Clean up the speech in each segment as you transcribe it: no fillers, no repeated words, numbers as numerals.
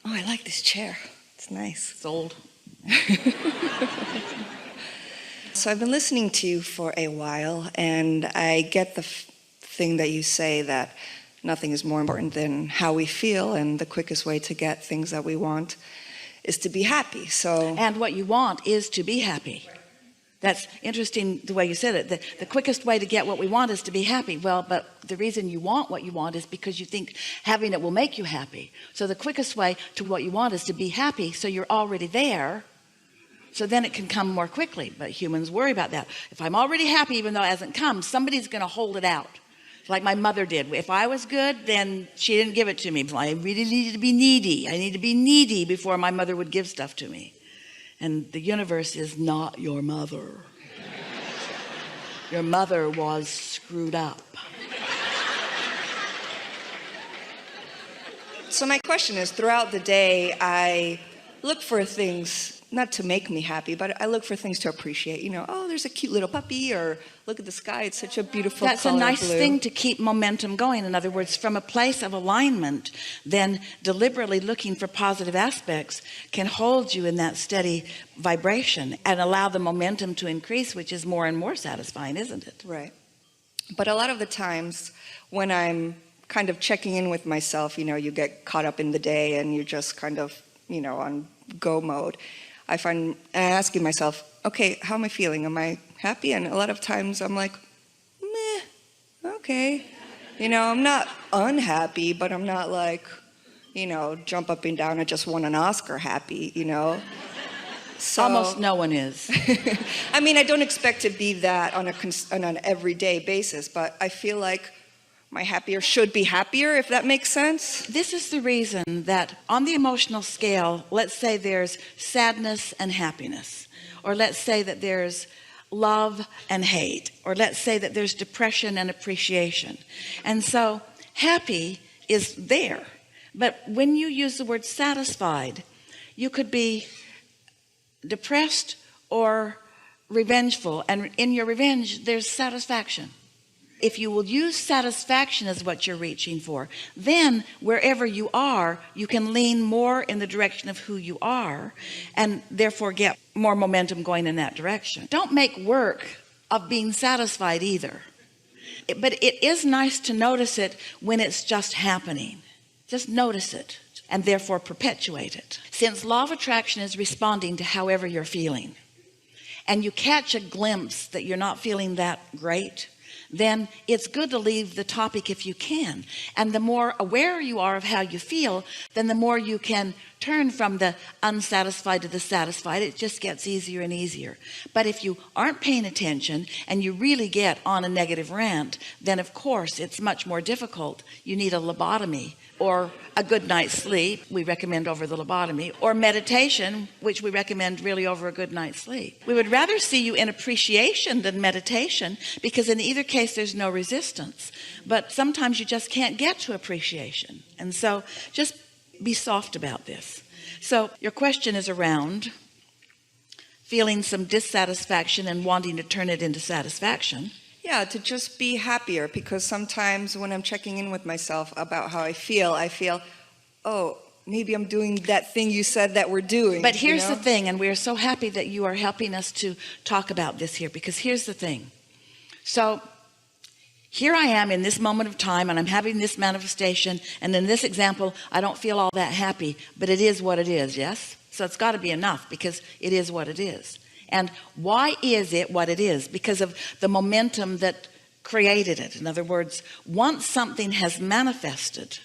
Oh, I like this chair. It's nice. It's old. So I've been listening to you for a while, and I get the thing that you say that nothing is more important than how we feel, and the quickest way to get things that we want is to be happy. And what you want is to be happy. That's interesting the way you said it. The quickest way to get what we want is to be happy. Well, but the reason you want what you want is because you think having it will make you happy. So the quickest way to what you want is to be happy, so you're already there, so then it can come more quickly. But humans worry about that. If I'm already happy, even though it hasn't come, somebody's going to hold it out, like my mother did. If I was good, then she didn't give it to me. I really needed to be needy. I need to be needy before my mother would give stuff to me. And the universe is not your mother. Your mother was screwed up. So my question is, throughout the day, I look for things, not to make me happy, but I look for things to appreciate. You know, oh, there's a cute little puppy, or look at the sky, it's such a beautiful That's color a nice blue. thing to keep momentum going. In other words, from a place of alignment, then deliberately looking for positive aspects can hold you in that steady vibration and allow the momentum to increase, which is more and more satisfying, isn't it? Right. But a lot of the times when I'm kind of checking in with myself, you know, you get caught up in the day and you're just kind of, you know, on go mode. I'm asking myself, okay, how am I feeling? Am I happy? And a lot of times I'm like, meh, okay. You know, I'm not unhappy, but I'm not like, you know, jump up and down, I just won an Oscar happy, you know. So, almost no one is. I mean, I don't expect to be that on an everyday basis, but I feel like my happier should be happier, if that makes sense. This is the reason that on the emotional scale, let's say there's sadness and happiness, or let's say that there's love and hate, or let's say that there's depression and appreciation. And so happy is there. But when you use the word satisfied, you could be depressed or revengeful, and in your revenge there's satisfaction. If you will use satisfaction as what you're reaching for, then wherever you are, you can lean more in the direction of who you are, and therefore get more momentum going in that direction. Don't make work of being satisfied either. But it is nice to notice it when it's just happening. Just notice it and therefore perpetuate it. Since law of attraction is responding to however you're feeling, and you catch a glimpse that you're not feeling that great, then it's good to leave the topic if you can. And the more aware you are of how you feel, then the more you can turn from the unsatisfied to the satisfied. It just gets easier and easier. But if you aren't paying attention and you really get on a negative rant, then of course it's much more difficult. You need a lobotomy, or a good night's sleep, we recommend over the lobotomy, or meditation, which we recommend really over a good night's sleep. We would rather see you in appreciation than meditation, because in either case there's no resistance. But sometimes you just can't get to appreciation. And so just be soft about this. So your question is around feeling some dissatisfaction and wanting to turn it into satisfaction. Yeah, to just be happier, because sometimes when I'm checking in with myself about how I feel, oh, maybe I'm doing that thing you said that we're doing. But here's the thing, and we are so happy that you are helping us to talk about this here, because here's the thing. So here I am in this moment of time, and I'm having this manifestation, and in this example I don't feel all that happy, but it is what it is. Yes, so it's got to be enough, because it is what it is. And why is it what it is? Because of the momentum that created it. In other words, once something has manifested,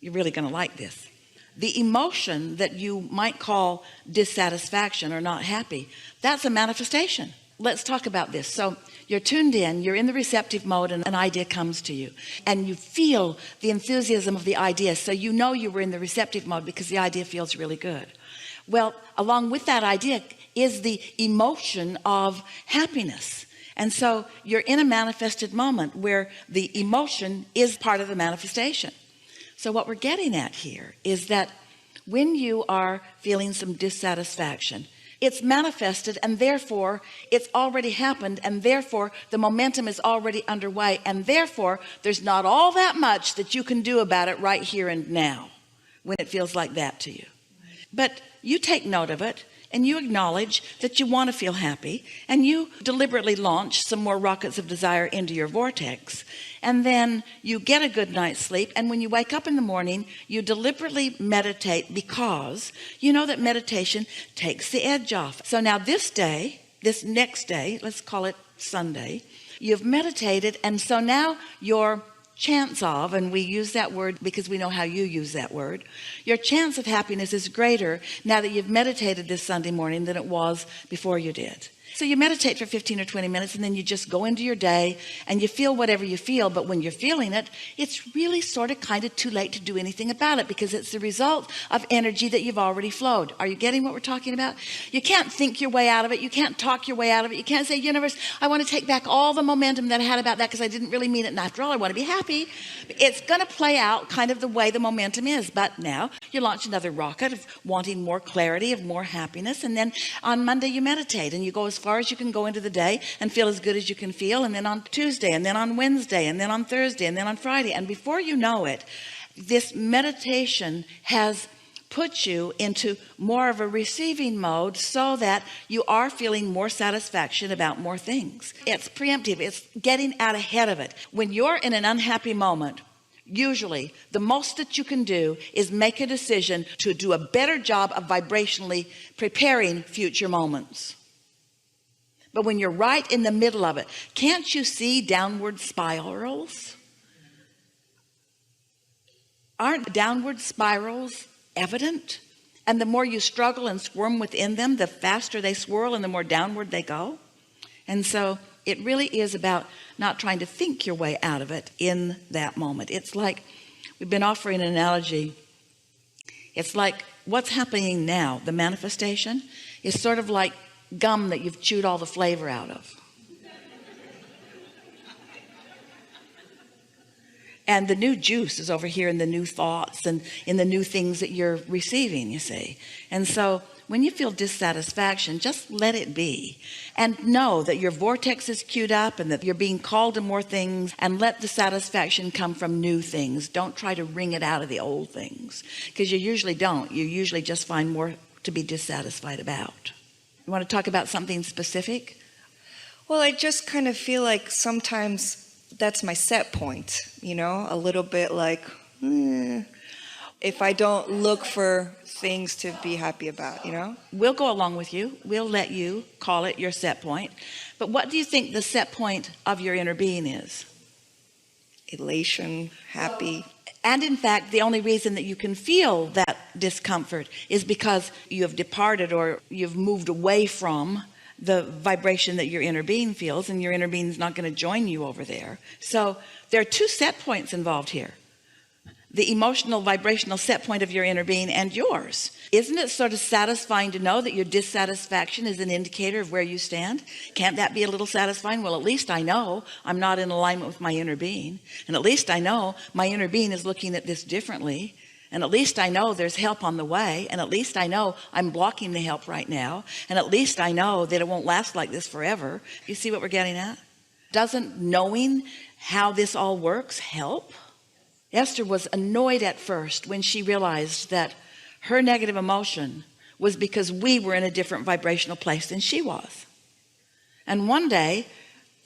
you're really going to like this. The emotion that you might call dissatisfaction or not happy, that's a manifestation. Let's talk about this. So you're tuned in, you're in the receptive mode, and an idea comes to you, and you feel the enthusiasm of the idea. So you know you were in the receptive mode because the idea feels really good. Well, along with that idea is the emotion of happiness. And so you're in a manifested moment where the emotion is part of the manifestation. So what we're getting at here is that when you are feeling some dissatisfaction, it's manifested, and therefore it's already happened, and therefore the momentum is already underway, and therefore there's not all that much that you can do about it right here and now. when it feels like that to you. But you take note of it and you acknowledge that you want to feel happy, and you deliberately launch some more rockets of desire into your vortex, and then you get a good night's sleep, and when you wake up in the morning you deliberately meditate, because you know that meditation takes the edge off. So now this next day, let's call it Sunday, you've meditated, and so now your chance of, and we use that word because we know how you use that word, your chance of happiness is greater now that you've meditated this Sunday morning than it was before you did. So you meditate for 15 or 20 minutes, and then you just go into your day and you feel whatever you feel. But when you're feeling it, it's really sort of kind of too late to do anything about it, because it's the result of energy that you've already flowed. Are you getting what we're talking about? You can't think your way out of it. You can't talk your way out of it. You can't say, universe, I want to take back all the momentum that I had about that because I didn't really mean it, and after all I want to be happy. It's going to play out kind of the way the momentum is. But now you launch another rocket of wanting more clarity, of more happiness, and then on Monday you meditate and you go as far as you can go into the day and feel as good as you can feel, and then on Tuesday, and then on Wednesday, and then on Thursday, and then on Friday, and before you know it, this meditation has put you into more of a receiving mode, so that you are feeling more satisfaction about more things. It's preemptive. It's getting out ahead of it. When you're in an unhappy moment, usually the most that you can do is make a decision to do a better job of vibrationally preparing future moments. But when you're right in the middle of it, can't you see downward spirals? Aren't downward spirals evident? And the more you struggle and squirm within them, the faster they swirl and the more downward they go. And so it really is about not trying to think your way out of it in that moment. It's like, we've been offering an analogy. It's like what's happening now, the manifestation, is sort of like gum that you've chewed all the flavor out of. And the new juice is over here in the new thoughts and in the new things that you're receiving, you see. And so when you feel dissatisfaction, just let it be, and know that your vortex is queued up and that you're being called to more things, and let the satisfaction come from new things. Don't try to wring it out of the old things, because you usually don't. You usually just find more to be dissatisfied about. You want to talk about something specific? Well, I just kind of feel like sometimes that's my set point, a little bit like, if I don't look for things to be happy about, We'll go along with you. We'll let you call it your set point. But what do you think the set point of your inner being is? Elation, happy. And in fact, the only reason that you can feel that discomfort is because you have departed, or you've moved away from the vibration that your inner being feels, and your inner being is not going to join you over there. So there are two set points involved here: the emotional vibrational set point of your inner being and yours. Isn't it sort of satisfying to know that your dissatisfaction is an indicator of where you stand? Can't that be a little satisfying? Well, at least I know I'm not in alignment with my inner being, and at least I know my inner being is looking at this differently, and at least I know there's help on the way, and at least I know I'm blocking the help right now, and at least I know that it won't last like this forever. You see what we're getting at? Doesn't knowing how this all works help? Esther was annoyed at first when she realized that her negative emotion was because we were in a different vibrational place than she was. And one day,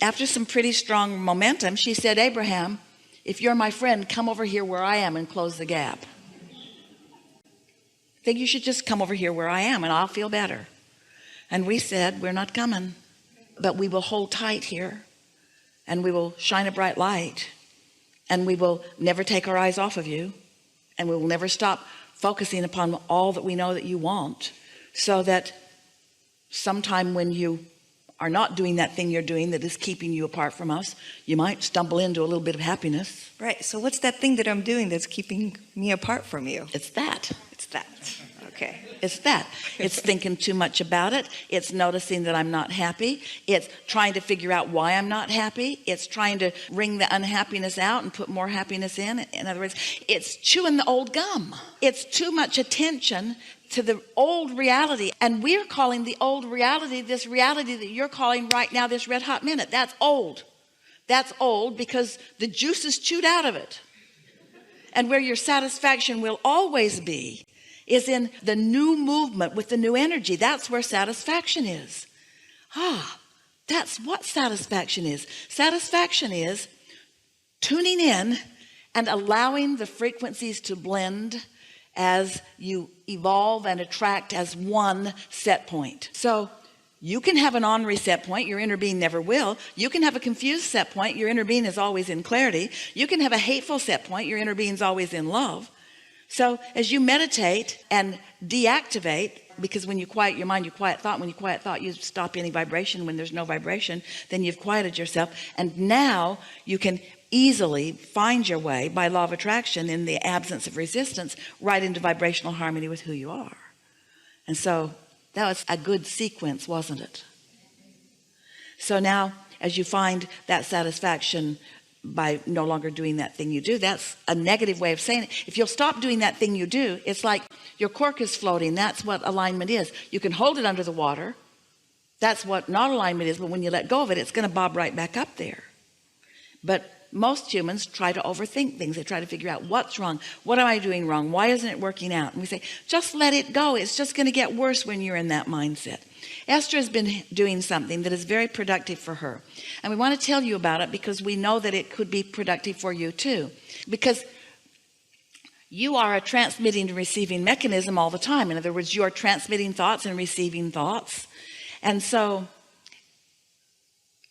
after some pretty strong momentum, she said, Abraham, if you're my friend, come over here where I am and close the gap. I think you should just come over here where I am and I'll feel better. And we said, we're not coming, but we will hold tight here, and we will shine a bright light, and we will never take our eyes off of you, and we will never stop focusing upon all that we know that you want, so that sometime when you are not doing that thing you're doing that is keeping you apart from us, you might stumble into a little bit of happiness. Right. So what's that thing that I'm doing that's keeping me apart from you? It's that. It's that. Okay. It's that. It's thinking too much about it. It's noticing that I'm not happy. It's trying to figure out why I'm not happy. It's trying to wring the unhappiness out and put more happiness in. In other words, it's chewing the old gum. It's too much attention to the old reality. And we're calling the old reality, this reality that you're calling right now, this red hot minute. That's old. That's old because the juice is chewed out of it. And where your satisfaction will always be is in the new movement with the new energy. That's where satisfaction is. That's what satisfaction is. Satisfaction is tuning in and allowing the frequencies to blend as you evolve and attract as one set point. So you can have an ornery set point, your inner being never will. You can have a confused set point, your inner being is always in clarity. You can have a hateful set point, your inner being is always in love. So as you meditate and deactivate, because when you quiet your mind, you quiet thought. When you quiet thought, you stop any vibration. When there's no vibration, then you've quieted yourself. And now you can easily find your way by law of attraction, in the absence of resistance, right into vibrational harmony with who you are. And so that was a good sequence, wasn't it? So now as you find that satisfaction by no longer doing that thing you do, that's a negative way of saying it. If you'll stop doing that thing you do, it's like your cork is floating. That's what alignment is. You can hold it under the water. That's what not alignment is. But when you let go of it, it's going to bob right back up there. But most humans try to overthink things. They try to figure out what's wrong. What am I doing wrong? Why isn't it working out? And we say, just let it go. It's just going to get worse when you're in that mindset. Esther has been doing something that is very productive for her. And we want to tell you about it because we know that it could be productive for you too. Because you are a transmitting and receiving mechanism all the time. In other words, you are transmitting thoughts and receiving thoughts. And so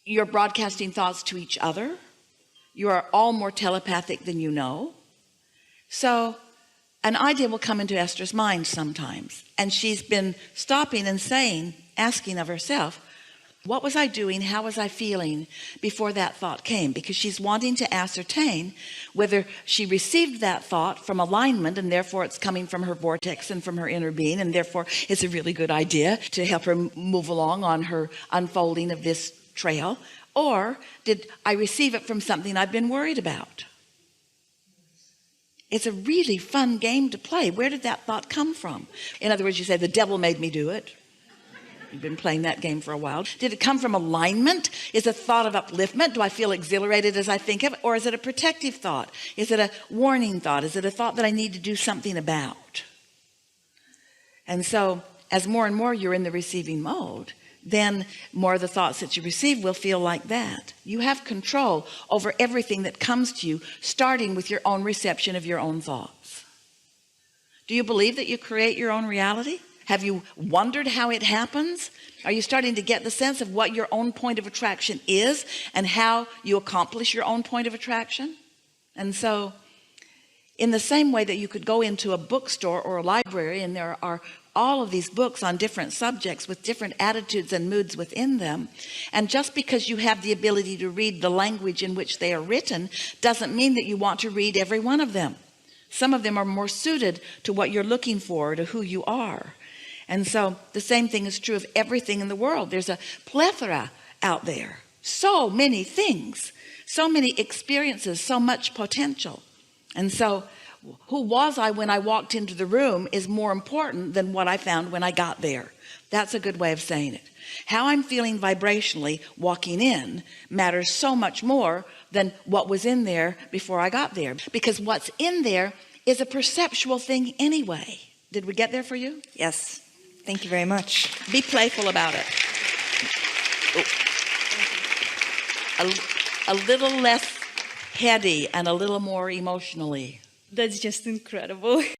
you're broadcasting thoughts to each other. You are all more telepathic than you know. So an idea will come into Esther's mind sometimes. And she's been stopping and saying, asking of herself, what was I doing? How was I feeling before that thought came? Because she's wanting to ascertain whether she received that thought from alignment, and therefore it's coming from her vortex and from her inner being, and therefore it's a really good idea to help her move along on her unfolding of this trail. Or did I receive it from something I've been worried about? It's a really fun game to play. Where did that thought come from? In other words, you say, the devil made me do it. You've been playing that game for a while. Did it come from alignment? Is it a thought of upliftment? Do I feel exhilarated as I think of it? Or is it a protective thought? Is it a warning thought? Is it a thought that I need to do something about? And so as more and more you're in the receiving mode, then more of the thoughts that you receive will feel like that. You have control over everything that comes to you, starting with your own reception of your own thoughts. Do you believe that you create your own reality? Have you wondered how it happens? Are you starting to get the sense of what your own point of attraction is and how you accomplish your own point of attraction? And so in the same way that you could go into a bookstore or a library, and there are all of these books on different subjects with different attitudes and moods within them, and just because you have the ability to read the language in which they are written doesn't mean that you want to read every one of them. Some of them are more suited to what you're looking for, to who you are. And so the same thing is true of everything in the world. There's a plethora out there, so many things, so many experiences, so much potential. And so who was I when I walked into the room is more important than what I found when I got there. That's a good way of saying it. How I'm feeling vibrationally walking in matters so much more than what was in there before I got there, because what's in there is a perceptual thing anyway. Did we get there for you? Yes. Thank you very much. Be playful about it. A little less heady and a little more emotionally. That's just incredible.